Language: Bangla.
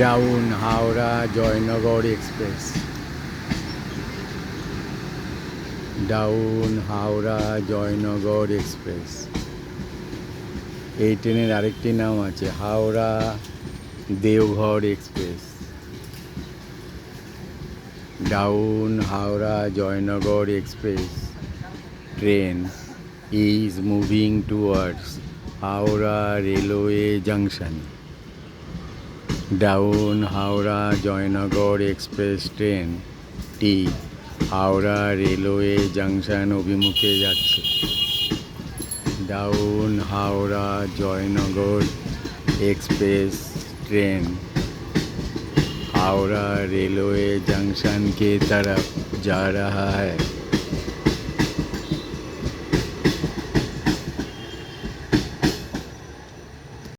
Down Howrah Jaynagar express. Down Howrah Jaynagar express. এই ট্রেনের আরেকটি নাম আছে Howrah Deoghar express. Down Howrah Jaynagar express train is moving towards Howrah Railway Junction. Down Howrah Jaynagar express ট্রেনটি হাওড়া রেলওয়ে জাংশন অভিমুখে যাচ্ছে। Down Howrah Jaynagar express train Howrah railway junction की तरफ जा रहा है।